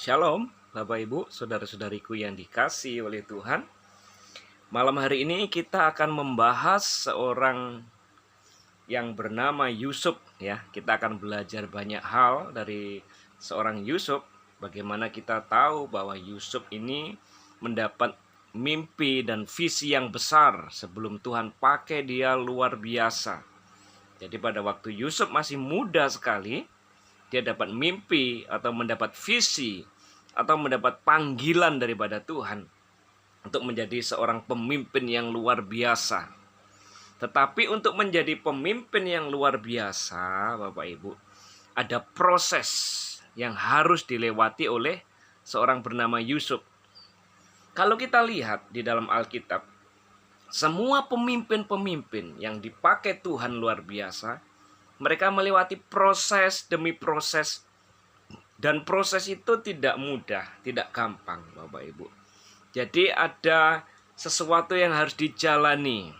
Shalom, Bapak Ibu, saudara-saudariku yang dikasihi oleh Tuhan. Malam hari ini kita akan membahas seorang yang bernama Yusuf ya. Kita akan belajar banyak hal dari seorang Yusuf. Bagaimana kita tahu bahwa Yusuf ini mendapat mimpi dan visi yang besar sebelum Tuhan pakai dia luar biasa. Jadi pada waktu Yusuf masih muda sekali, dia dapat mimpi atau mendapat visi atau mendapat panggilan daripada Tuhan untuk menjadi seorang pemimpin yang luar biasa. Tetapi untuk menjadi pemimpin yang luar biasa, Bapak Ibu, ada proses yang harus dilewati oleh seorang bernama Yusuf. Kalau kita lihat di dalam Alkitab, semua pemimpin-pemimpin yang dipakai Tuhan luar biasa, mereka melewati proses demi proses. Dan proses itu tidak mudah, tidak gampang, Bapak Ibu. Jadi ada sesuatu yang harus dijalani.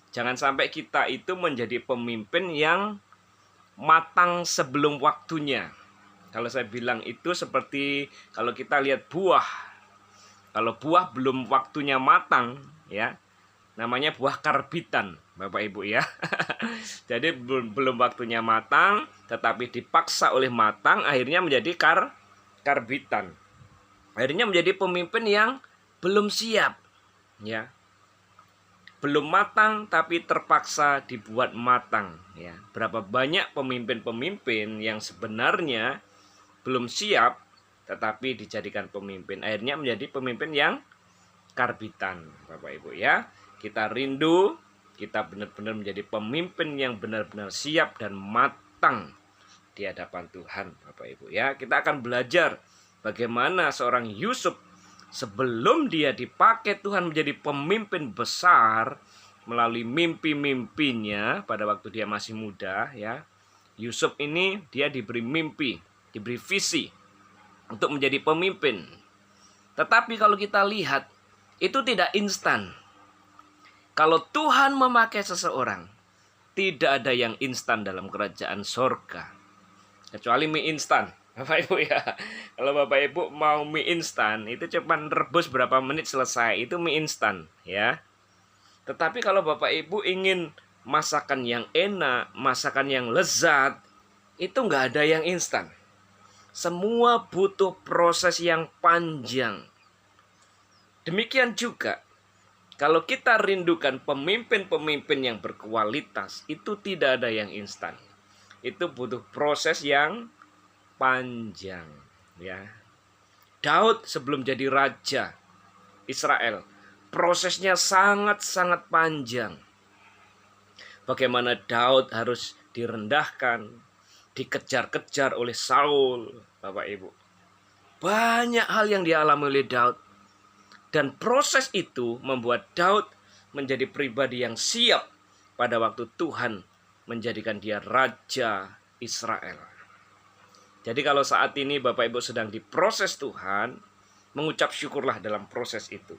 Jangan sampai kita itu menjadi pemimpin yang matang sebelum waktunya. Kalau saya bilang itu seperti kalau kita lihat buah. Kalau buah belum waktunya matang, ya, namanya buah karbitan, Bapak Ibu ya. Jadi belum waktunya matang, tetapi dipaksa oleh matang, akhirnya menjadi karbitan. Akhirnya menjadi pemimpin yang belum siap, ya. Belum matang tapi terpaksa dibuat matang, ya. Berapa banyak pemimpin-pemimpin yang sebenarnya belum siap tetapi dijadikan pemimpin, akhirnya menjadi pemimpin yang karbitan, Bapak Ibu ya. Kita rindu kita benar-benar menjadi pemimpin yang benar-benar siap dan matang di hadapan Tuhan, Bapak Ibu ya. Kita akan belajar bagaimana seorang Yusuf sebelum dia dipakai Tuhan menjadi pemimpin besar melalui mimpi-mimpinya pada waktu dia masih muda ya. Yusuf ini dia diberi mimpi, diberi visi untuk menjadi pemimpin. Tetapi kalau kita lihat, itu tidak instan. Kalau Tuhan memakai seseorang, tidak ada yang instan dalam kerajaan sorga. Kecuali mie instan, Bapak Ibu ya. Kalau Bapak Ibu mau mie instan, itu cuma rebus berapa menit selesai. Itu mie instan ya. Tetapi kalau Bapak Ibu ingin masakan yang enak, masakan yang lezat, itu nggak ada yang instan. Semua butuh proses yang panjang. Demikian juga, kalau kita rindukan pemimpin-pemimpin yang berkualitas, itu tidak ada yang instan. Itu butuh proses yang panjang, ya. Daud sebelum jadi raja Israel, prosesnya sangat-sangat panjang. Bagaimana Daud harus direndahkan, dikejar-kejar oleh Saul, Bapak Ibu. Banyak hal yang dialami oleh Daud. Dan proses itu membuat Daud menjadi pribadi yang siap pada waktu Tuhan menjadikan dia raja Israel. Jadi kalau saat ini Bapak Ibu sedang diproses Tuhan, mengucap syukurlah dalam proses itu.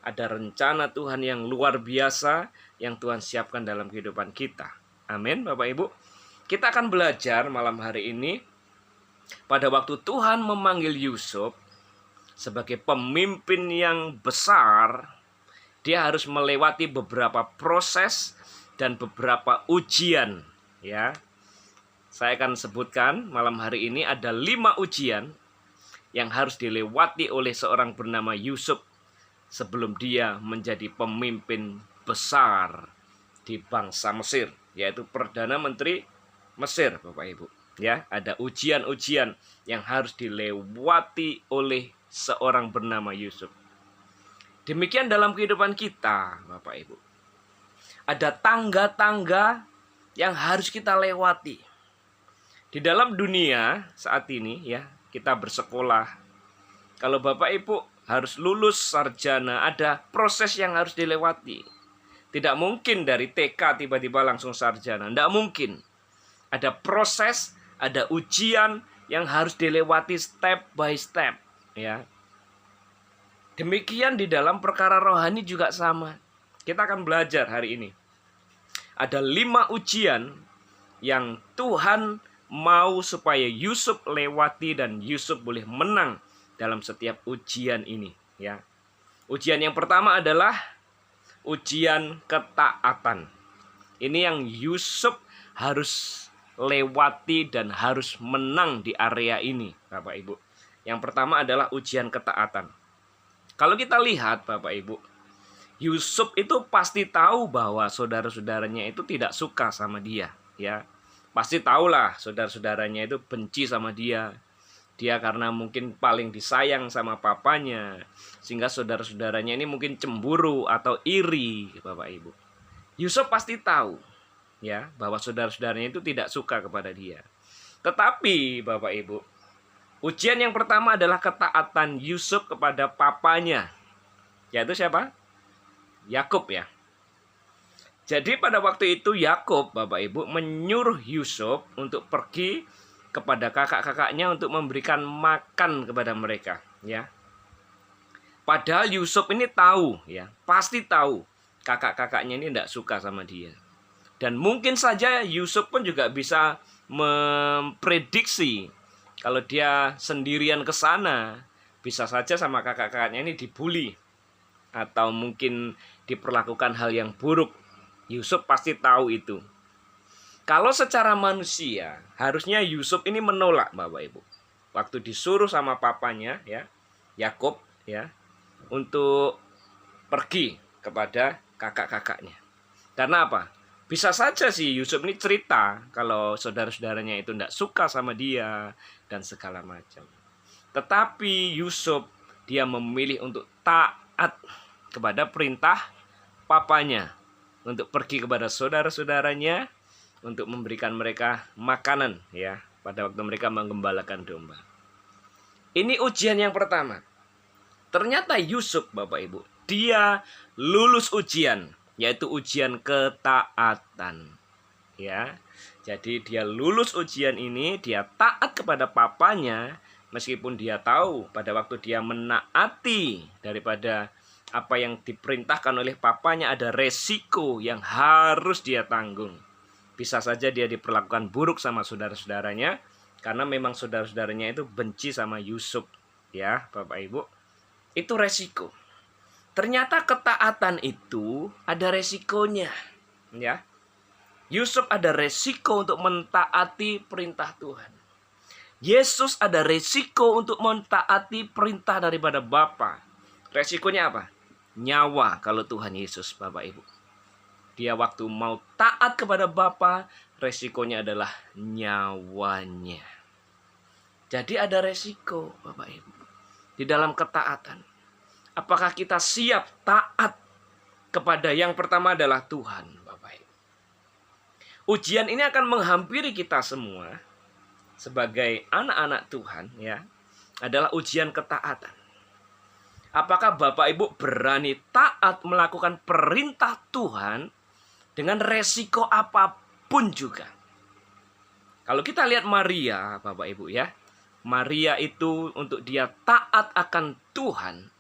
Ada rencana Tuhan yang luar biasa yang Tuhan siapkan dalam kehidupan kita. Amin Bapak Ibu. Kita akan belajar malam hari ini pada waktu Tuhan memanggil Yusuf sebagai pemimpin yang besar, dia harus melewati beberapa proses dan beberapa ujian, ya. Saya akan sebutkan malam hari ini ada 5 ujian yang harus dilewati oleh seorang bernama Yusuf sebelum dia menjadi pemimpin besar di bangsa Mesir, yaitu Perdana Menteri Mesir, Bapak Ibu. Ya, ada ujian-ujian yang harus dilewati oleh seorang bernama Yusuf. Demikian dalam kehidupan kita, Bapak Ibu. Ada tangga-tangga yang harus kita lewati. Di dalam dunia saat ini ya, kita bersekolah. Kalau Bapak Ibu harus lulus sarjana, ada proses yang harus dilewati. Tidak mungkin dari TK tiba-tiba langsung sarjana, tidak mungkin. Ada proses, ada ujian yang harus dilewati step by step, ya. Demikian di dalam perkara rohani juga sama. Kita akan belajar hari ini. Ada 5 ujian yang Tuhan mau supaya Yusuf lewati dan Yusuf boleh menang dalam setiap ujian ini, ya. Ujian yang pertama adalah ujian ketaatan. Ini yang Yusuf harus lewati dan harus menang di area ini, Bapak Ibu. Yang pertama adalah ujian ketaatan. Kalau kita lihat, Bapak Ibu, Yusuf itu pasti tahu bahwa saudara-saudaranya itu tidak suka sama dia, ya. Pasti tahulah saudara-saudaranya itu benci sama dia. Dia karena mungkin paling disayang sama papanya, sehingga saudara-saudaranya ini mungkin cemburu atau iri, Bapak Ibu. Yusuf pasti tahu, ya, bahwa saudara-saudaranya itu tidak suka kepada dia. Tetapi, Bapak Ibu, ujian yang pertama adalah ketaatan Yusuf kepada papanya, yaitu siapa? Yakub, ya. Jadi pada waktu itu Yakub, Bapak Ibu, menyuruh Yusuf untuk pergi kepada kakak-kakaknya untuk memberikan makan kepada mereka, ya. Padahal Yusuf ini tahu, ya, pasti tahu kakak-kakaknya ini tidak suka sama dia. Dan mungkin saja Yusuf pun juga bisa memprediksi kalau dia sendirian ke sana, bisa saja sama kakak-kakaknya ini dibully atau mungkin diperlakukan hal yang buruk. Yusuf pasti tahu itu. Kalau secara manusia, harusnya Yusuf ini menolak, Bapak Ibu. Waktu disuruh sama papanya, ya, Yakub, ya, untuk pergi kepada kakak-kakaknya. Karena apa? Bisa saja sih Yusuf ini cerita kalau saudara-saudaranya itu tidak suka sama dia dan segala macam. Tetapi Yusuf, dia memilih untuk taat kepada perintah papanya untuk pergi kepada saudara-saudaranya untuk memberikan mereka makanan, ya, pada waktu mereka menggembalakan domba. Ini ujian yang pertama. Ternyata Yusuf, Bapak Ibu, dia lulus ujian, yaitu ujian ketaatan, ya. Jadi dia lulus ujian ini, dia taat kepada papanya, meskipun dia tahu pada waktu dia menaati daripada apa yang diperintahkan oleh papanya ada resiko yang harus dia tanggung. Bisa saja dia diperlakukan buruk sama saudara-saudaranya karena memang saudara-saudaranya itu benci sama Yusuf, ya, Bapak Ibu. Itu resiko. Ternyata ketaatan itu ada resikonya, ya. Yusuf ada resiko untuk mentaati perintah Tuhan. Yesus ada resiko untuk mentaati perintah daripada Bapa. Resikonya apa? Nyawa kalau Tuhan Yesus, Bapak Ibu. Dia waktu mau taat kepada Bapa, resikonya adalah nyawanya. Jadi ada resiko, Bapak Ibu, di dalam ketaatan. Apakah kita siap taat kepada yang pertama adalah Tuhan, Bapak Ibu? Ujian ini akan menghampiri kita semua sebagai anak-anak Tuhan, ya. Adalah ujian ketaatan. Apakah Bapak Ibu berani taat melakukan perintah Tuhan dengan resiko apapun juga? Kalau kita lihat Maria, Bapak Ibu, ya. Maria itu untuk dia taat akan Tuhan,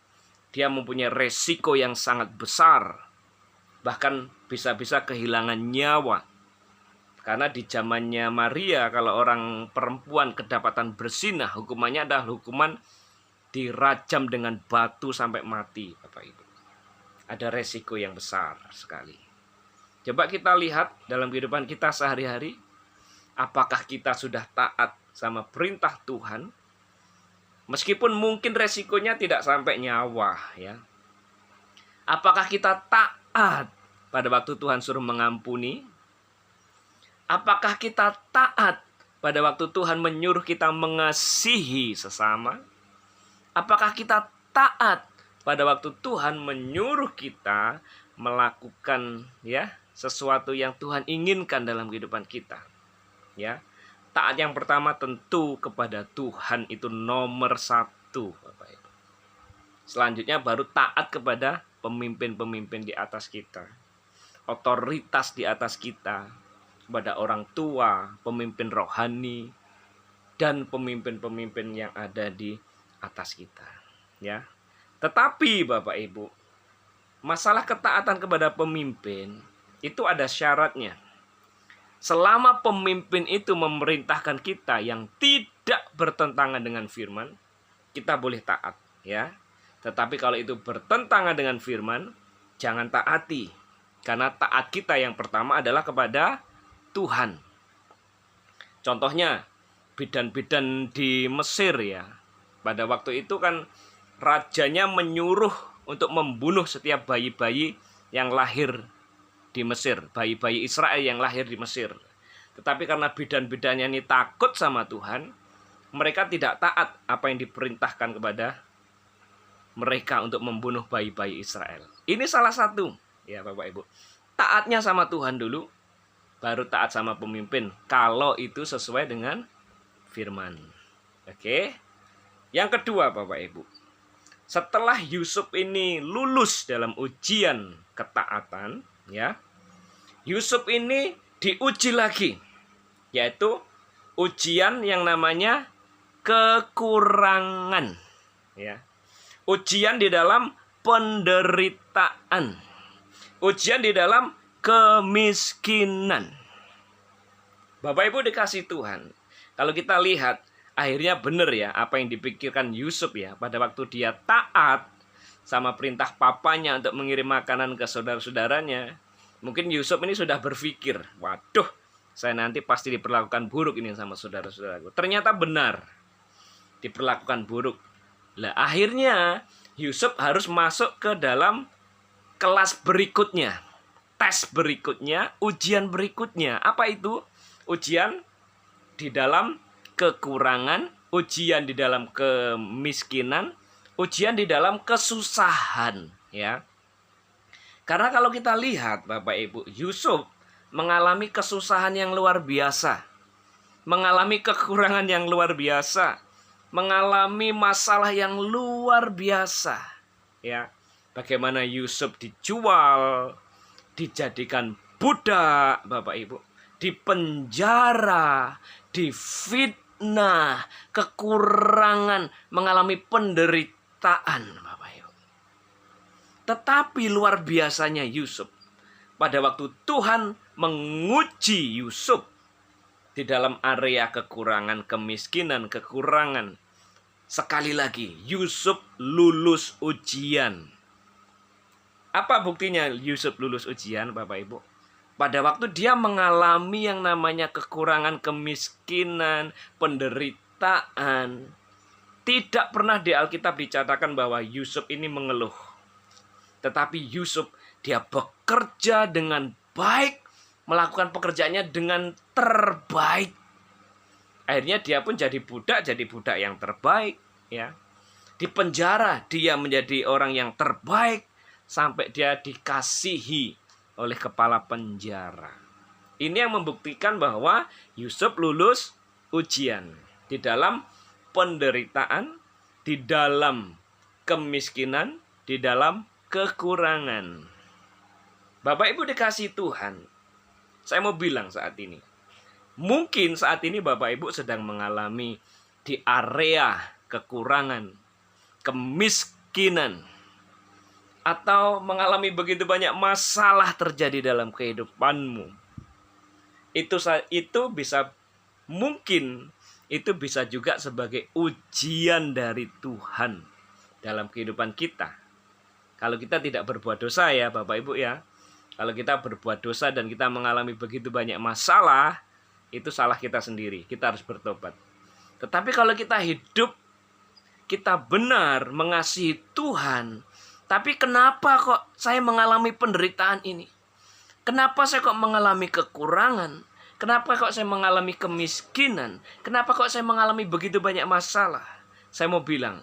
dia mempunyai resiko yang sangat besar. Bahkan bisa-bisa kehilangan nyawa. Karena di zamannya Maria, kalau orang perempuan kedapatan berzinah, hukumannya adalah hukuman dirajam dengan batu sampai mati, Bapak Ibu. Ada resiko yang besar sekali. Coba kita lihat dalam kehidupan kita sehari-hari, apakah kita sudah taat sama perintah Tuhan? Meskipun mungkin resikonya tidak sampai nyawa, ya. Apakah kita taat pada waktu Tuhan suruh mengampuni? Apakah kita taat pada waktu Tuhan menyuruh kita mengasihi sesama? Apakah kita taat pada waktu Tuhan menyuruh kita melakukan, ya, sesuatu yang Tuhan inginkan dalam kehidupan kita, ya? Taat yang pertama tentu kepada Tuhan itu nomor 1, Bapak Ibu. Selanjutnya baru taat kepada pemimpin-pemimpin di atas kita, otoritas di atas kita, kepada orang tua, pemimpin rohani, dan pemimpin-pemimpin yang ada di atas kita, ya. Tetapi Bapak Ibu, masalah ketaatan kepada pemimpin itu ada syaratnya. Selama pemimpin itu memerintahkan kita yang tidak bertentangan dengan firman, kita boleh taat, ya. Tetapi kalau itu bertentangan dengan firman, jangan taati. Karena taat kita yang pertama adalah kepada Tuhan. Contohnya, bidan-bidan di Mesir ya. Pada waktu itu kan rajanya menyuruh untuk membunuh setiap bayi-bayi yang lahir di Mesir, bayi-bayi Israel yang lahir di Mesir. Tetapi karena bidan-bidannya ini takut sama Tuhan, mereka tidak taat apa yang diperintahkan kepada mereka untuk membunuh bayi-bayi Israel. Ini salah satu, ya Bapak Ibu. Taatnya sama Tuhan dulu, baru taat sama pemimpin, kalau itu sesuai dengan firman. Oke. Yang kedua Bapak Ibu, setelah Yusuf ini lulus dalam ujian ketaatan, ya, Yusuf ini diuji lagi, yaitu ujian yang namanya kekurangan, ya. Ujian di dalam penderitaan, ujian di dalam kemiskinan. Bapak Ibu dikasih Tuhan, kalau kita lihat akhirnya benar ya apa yang dipikirkan Yusuf ya, pada waktu dia taat sama perintah papanya untuk mengirim makanan ke saudara-saudaranya. Mungkin Yusuf ini sudah berpikir, waduh, saya nanti pasti diperlakukan buruk ini sama saudara-saudaraku. Ternyata benar, diperlakukan buruk. Lah akhirnya Yusuf harus masuk ke dalam kelas berikutnya, tes berikutnya, ujian berikutnya. Apa itu? Ujian di dalam kekurangan, ujian di dalam kemiskinan, ujian di dalam kesusahan, ya. Karena kalau kita lihat Bapak Ibu, Yusuf mengalami kesusahan yang luar biasa, mengalami kekurangan yang luar biasa, mengalami masalah yang luar biasa, ya. Bagaimana Yusuf dijual, dijadikan budak, Bapak Ibu, dipenjara, difitnah, kekurangan, mengalami penderitaan, Bapak Ibu. Tetapi luar biasanya Yusuf, pada waktu Tuhan menguji Yusuf di dalam area kekurangan, kemiskinan, kekurangan, sekali lagi Yusuf lulus ujian. Apa buktinya Yusuf lulus ujian, Bapak Ibu? Pada waktu dia mengalami yang namanya kekurangan, kemiskinan, penderitaan, tidak pernah di Alkitab dicatatkan bahwa Yusuf ini mengeluh. Tetapi Yusuf, dia bekerja dengan baik, melakukan pekerjaannya dengan terbaik. Akhirnya dia pun jadi budak yang terbaik, ya. Di penjara dia menjadi orang yang terbaik, sampai dia dikasihi oleh kepala penjara. Ini yang membuktikan bahwa Yusuf lulus ujian di dalam penderitaan, di dalam kemiskinan, di dalam kekurangan. Bapak Ibu dikasih Tuhan, saya mau bilang saat ini, mungkin saat ini Bapak Ibu sedang mengalami di area kekurangan, kemiskinan, atau mengalami begitu banyak masalah terjadi dalam kehidupanmu. Itu bisa mungkin itu bisa juga sebagai ujian dari Tuhan dalam kehidupan kita. Kalau kita tidak berbuat dosa ya Bapak Ibu ya. Kalau kita berbuat dosa dan kita mengalami begitu banyak masalah, itu salah kita sendiri. Kita harus bertobat. Tetapi kalau kita hidup, kita benar mengasihi Tuhan, tapi kenapa kok saya mengalami penderitaan ini? Kenapa saya kok mengalami kekurangan? Kenapa kok saya mengalami kemiskinan? Kenapa kok saya mengalami begitu banyak masalah? Saya mau bilang,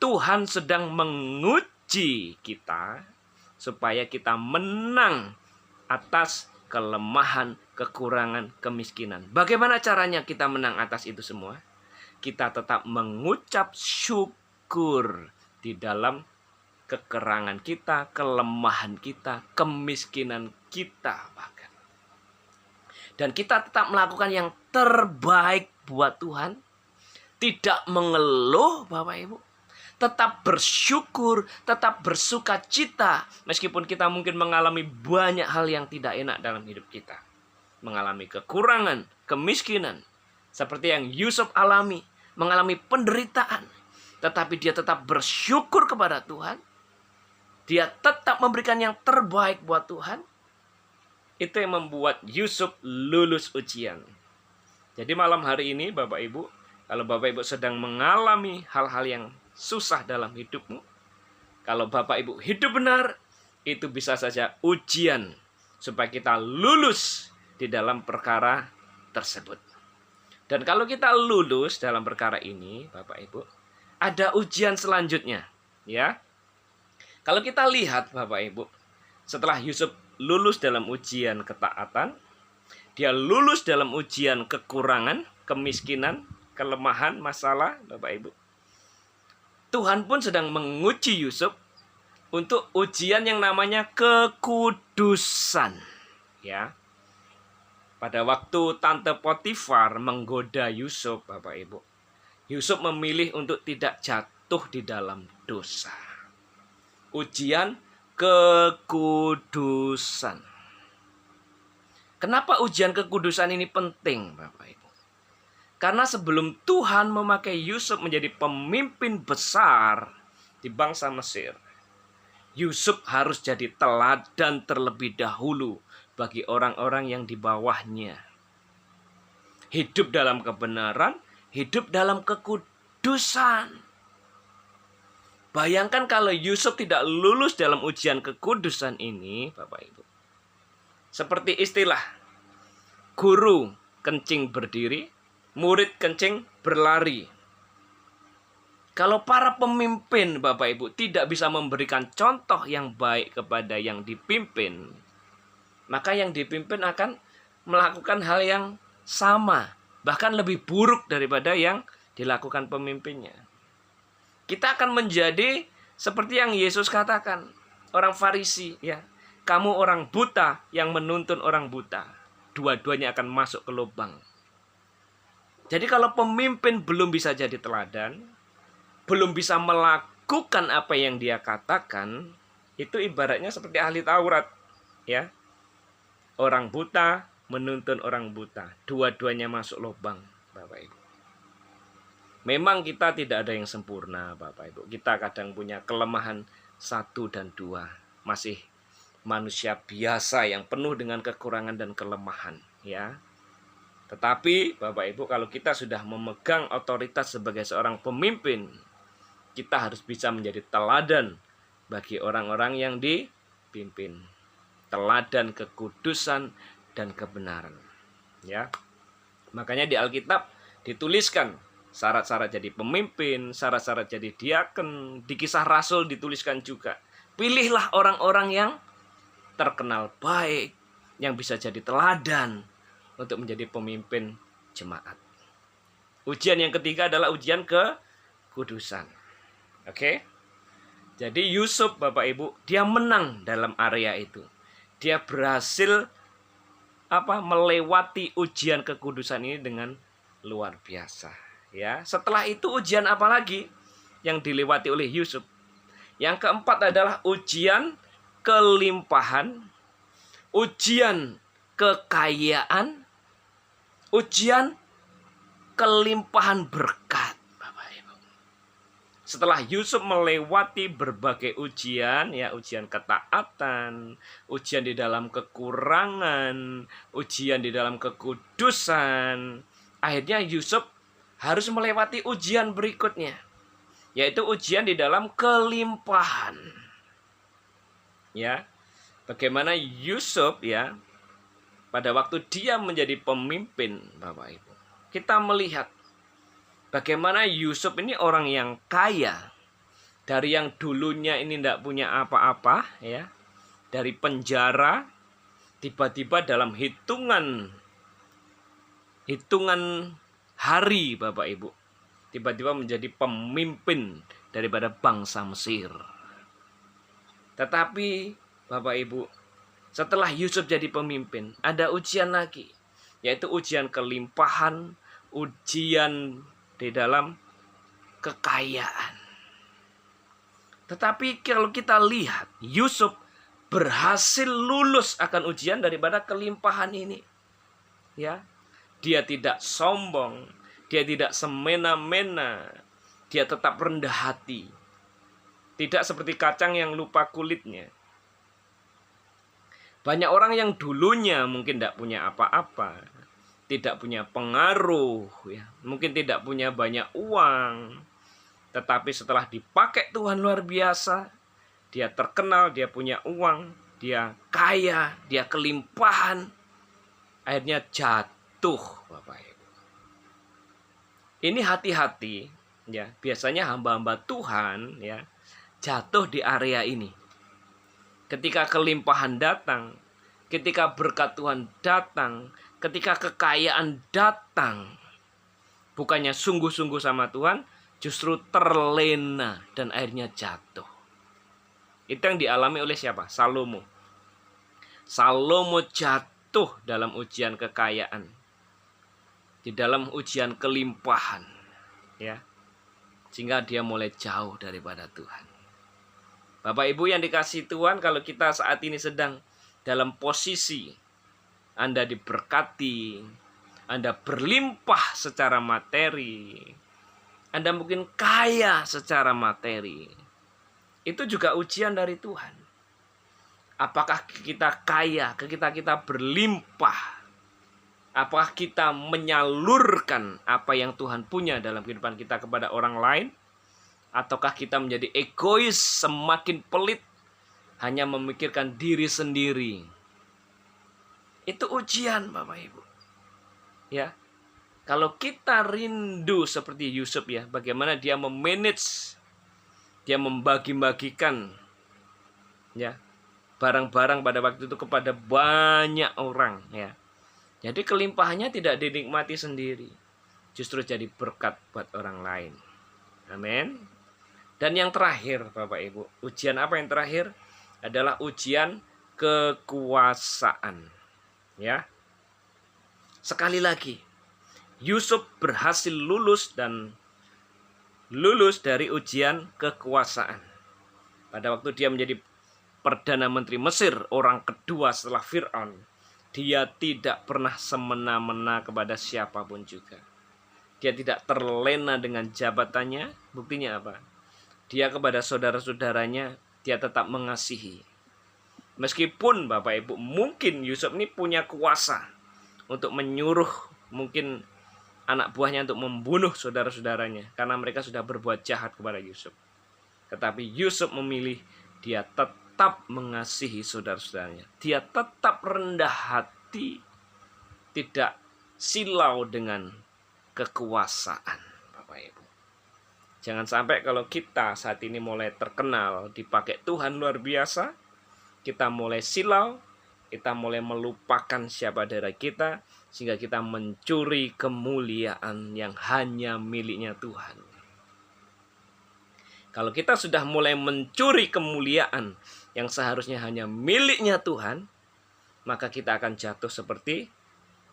Tuhan sedang menguji kita supaya kita menang atas kelemahan, kekurangan, kemiskinan. Bagaimana caranya kita menang atas itu semua? Kita tetap mengucap syukur di dalam kekurangan kita, kelemahan kita, kemiskinan kita bahkan. Dan kita tetap melakukan yang terbaik buat Tuhan. Tidak mengeluh Bapak Ibu. Tetap bersyukur, tetap bersuka cita. Meskipun kita mungkin mengalami banyak hal yang tidak enak dalam hidup kita. Mengalami kekurangan, kemiskinan. Seperti yang Yusuf alami. Mengalami penderitaan. tetapi dia tetap bersyukur kepada Tuhan. Dia tetap memberikan yang terbaik buat Tuhan. Itu yang membuat Yusuf lulus ujian. Jadi malam hari ini Bapak Ibu, kalau Bapak Ibu sedang mengalami hal-hal yang susah dalam hidupmu, kalau Bapak Ibu hidup benar, itu bisa saja ujian supaya kita lulus di dalam perkara tersebut. Dan kalau kita lulus dalam perkara ini, Bapak Ibu, ada ujian selanjutnya, ya. Kalau kita lihat Bapak Ibu, setelah Yusuf lulus dalam ujian ketaatan, dia lulus dalam ujian kekurangan, kemiskinan, kelemahan, masalah, Bapak Ibu. Tuhan pun sedang menguji Yusuf untuk ujian yang namanya kekudusan, ya. Pada waktu Tante Potifar menggoda Yusuf, Bapak Ibu, Yusuf memilih untuk tidak jatuh di dalam dosa. Ujian kekudusan. Kenapa ujian kekudusan ini penting, Bapak Ibu? Karena sebelum Tuhan memakai Yusuf menjadi pemimpin besar di bangsa Mesir, Yusuf harus jadi teladan terlebih dahulu bagi orang-orang yang di bawahnya. Hidup dalam kebenaran, hidup dalam kekudusan. Bayangkan kalau Yusuf tidak lulus dalam ujian kekudusan ini, Bapak Ibu. Seperti istilah, guru kencing berdiri, murid kencing berlari. Kalau para pemimpin, Bapak Ibu, tidak bisa memberikan contoh yang baik kepada yang dipimpin, maka yang dipimpin akan melakukan hal yang sama, bahkan lebih buruk daripada yang dilakukan pemimpinnya. Kita akan menjadi seperti yang Yesus katakan, orang Farisi, ya. Kamu orang buta yang menuntun orang buta. Dua-duanya akan masuk ke lubang. Jadi kalau pemimpin belum bisa jadi teladan, belum bisa melakukan apa yang dia katakan, itu ibaratnya seperti ahli Taurat, ya. Orang buta menuntun orang buta. Dua-duanya masuk lubang, Bapak Ibu. Memang kita tidak ada yang sempurna, Bapak Ibu. Kita kadang punya kelemahan 1 dan 2. Masih manusia biasa yang penuh dengan kekurangan dan kelemahan, ya. Tetapi Bapak Ibu, kalau kita sudah memegang otoritas sebagai seorang pemimpin, kita harus bisa menjadi teladan bagi orang-orang yang dipimpin. Teladan kekudusan dan kebenaran, ya. Makanya di Alkitab dituliskan syarat-syarat jadi pemimpin, syarat-syarat jadi diaken. Di Kisah Rasul dituliskan juga, pilihlah orang-orang yang terkenal baik, yang bisa jadi teladan untuk menjadi pemimpin jemaat. Ujian yang ketiga adalah ujian kekudusan. Oke? Jadi Yusuf, Bapak Ibu, dia menang dalam area itu. Dia berhasil melewati ujian kekudusan ini dengan luar biasa, ya. Setelah itu ujian apa lagi yang dilewati oleh Yusuf? Yang keempat adalah ujian kelimpahan, ujian kekayaan, ujian kelimpahan berkat, Bapak Ibu. Setelah Yusuf melewati berbagai ujian, ya, ujian ketaatan, ujian di dalam kekurangan, ujian di dalam kekudusan, akhirnya Yusuf harus melewati ujian berikutnya, yaitu ujian di dalam kelimpahan. Ya, bagaimana Yusuf, ya, pada waktu dia menjadi pemimpin, Bapak Ibu, kita melihat bagaimana Yusuf ini orang yang kaya. Dari yang dulunya ini tidak punya apa-apa, ya, dari penjara, tiba-tiba dalam hitungan hari, Bapak Ibu, tiba-tiba menjadi pemimpin daripada bangsa Mesir. Tetapi Bapak Ibu, setelah Yusuf jadi pemimpin, ada ujian lagi, yaitu ujian kelimpahan, ujian di dalam kekayaan. Tetapi kalau kita lihat, Yusuf berhasil lulus akan ujian daripada kelimpahan ini, ya. Dia tidak sombong, dia tidak semena-mena, dia tetap rendah hati. Tidak seperti kacang yang lupa kulitnya. Banyak orang yang dulunya mungkin tidak punya apa-apa, tidak punya pengaruh, ya, mungkin tidak punya banyak uang, tetapi setelah dipakai Tuhan luar biasa, dia terkenal, dia punya uang, dia kaya, dia kelimpahan, akhirnya jatuh, Bapak Ibu. Ini hati-hati, ya. Biasanya hamba-hamba Tuhan, ya, jatuh di area ini. Ketika kelimpahan datang, ketika berkat Tuhan datang, ketika kekayaan datang, bukannya sungguh-sungguh sama Tuhan, justru terlena dan akhirnya jatuh. Itu yang dialami oleh siapa? Salomo. Salomo jatuh dalam ujian kekayaan, di dalam ujian kelimpahan, ya, sehingga dia mulai jauh daripada Tuhan. Bapak Ibu yang dikasihi Tuhan, kalau kita saat ini sedang dalam posisi Anda diberkati, Anda berlimpah secara materi, Anda mungkin kaya secara materi, itu juga ujian dari Tuhan. Apakah kita kaya, kita berlimpah? Apakah kita menyalurkan apa yang Tuhan punya dalam kehidupan kita kepada orang lain? Ataukah kita menjadi egois, semakin pelit, hanya memikirkan diri sendiri? Itu ujian, Bapak Ibu. Ya, kalau kita rindu seperti Yusuf, ya, bagaimana dia memanage, dia membagi-bagikan, ya, barang-barang pada waktu itu kepada banyak orang, ya. Jadi kelimpahannya tidak dinikmati sendiri, justru jadi berkat buat orang lain. Amin. Dan yang terakhir, Bapak Ibu, ujian apa yang terakhir? Adalah ujian kekuasaan. Ya. Sekali lagi, Yusuf berhasil lulus dari ujian kekuasaan. Pada waktu dia menjadi Perdana Menteri Mesir, orang kedua setelah Fir'aun, dia tidak pernah semena-mena kepada siapapun juga. Dia tidak terlena dengan jabatannya. Buktinya apa? Dia kepada saudara-saudaranya, dia tetap mengasihi. Meskipun Bapak Ibu, mungkin Yusuf ini punya kuasa untuk menyuruh mungkin anak buahnya untuk membunuh saudara-saudaranya, karena mereka sudah berbuat jahat kepada Yusuf. Tetapi Yusuf memilih, dia tetap mengasihi saudara-saudaranya. Dia tetap rendah hati, tidak silau dengan kekuasaan. Bapak Ibu, jangan sampai kalau kita saat ini mulai terkenal, dipakai Tuhan luar biasa, kita mulai silau, kita mulai melupakan siapa diri kita, sehingga kita mencuri kemuliaan yang hanya miliknya Tuhan. Kalau kita sudah mulai mencuri kemuliaan yang seharusnya hanya miliknya Tuhan, maka kita akan jatuh seperti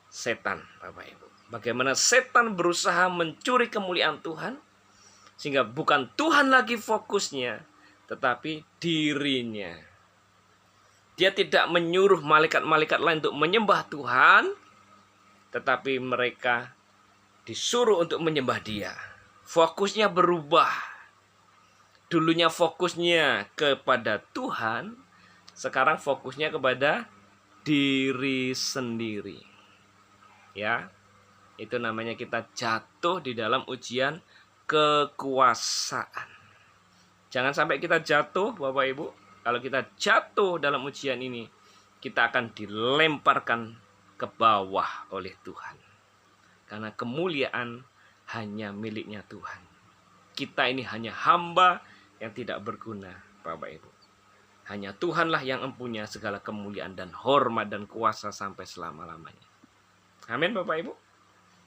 setan, Bapak Ibu. Bagaimana setan berusaha mencuri kemuliaan Tuhan, sehingga bukan Tuhan lagi fokusnya, tetapi dirinya. Dia tidak menyuruh malaikat-malaikat lain untuk menyembah Tuhan, tetapi mereka disuruh untuk menyembah Dia. Fokusnya berubah. Dulunya fokusnya kepada Tuhan, sekarang fokusnya kepada diri sendiri. Ya, itu namanya kita jatuh di dalam ujian kekuasaan. Jangan sampai kita jatuh, Bapak Ibu. Kalau kita jatuh dalam ujian ini, kita akan dilemparkan ke bawah oleh Tuhan. Karena kemuliaan hanya miliknya Tuhan. Kita ini hanya hamba yang tidak berguna, Bapak Ibu. Hanya Tuhanlah yang mempunyai segala kemuliaan dan hormat dan kuasa sampai selama-lamanya. Amin, Bapak Ibu.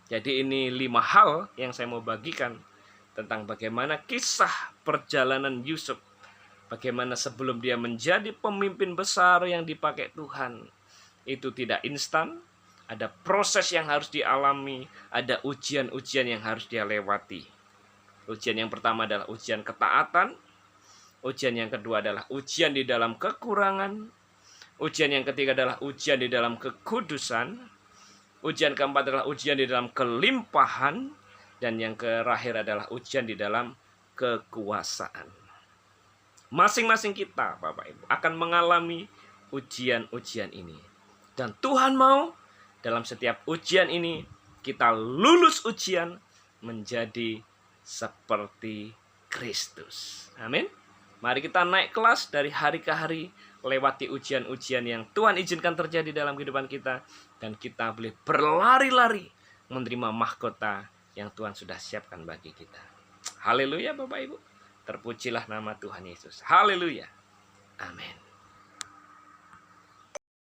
Jadi ini 5 hal yang saya mau bagikan tentang bagaimana kisah perjalanan Yusuf. Bagaimana sebelum dia menjadi pemimpin besar yang dipakai Tuhan, itu tidak instan. Ada proses yang harus dialami, ada ujian-ujian yang harus dia lewati. Ujian yang pertama adalah ujian ketaatan. Ujian yang kedua adalah ujian di dalam kekurangan. Ujian yang ketiga adalah ujian di dalam kekudusan. Ujian keempat adalah ujian di dalam kelimpahan. Dan yang terakhir adalah ujian di dalam kekuasaan. Masing-masing kita, Bapak Ibu, akan mengalami ujian-ujian ini. Dan Tuhan mau dalam setiap ujian ini kita lulus ujian menjadi seperti Kristus. Amin. Mari kita naik kelas dari hari ke hari, lewati ujian-ujian yang Tuhan izinkan terjadi dalam kehidupan kita, dan kita boleh berlari-lari menerima mahkota yang Tuhan sudah siapkan bagi kita. Haleluya Bapak Ibu. Terpujilah nama Tuhan Yesus. Haleluya. Amin.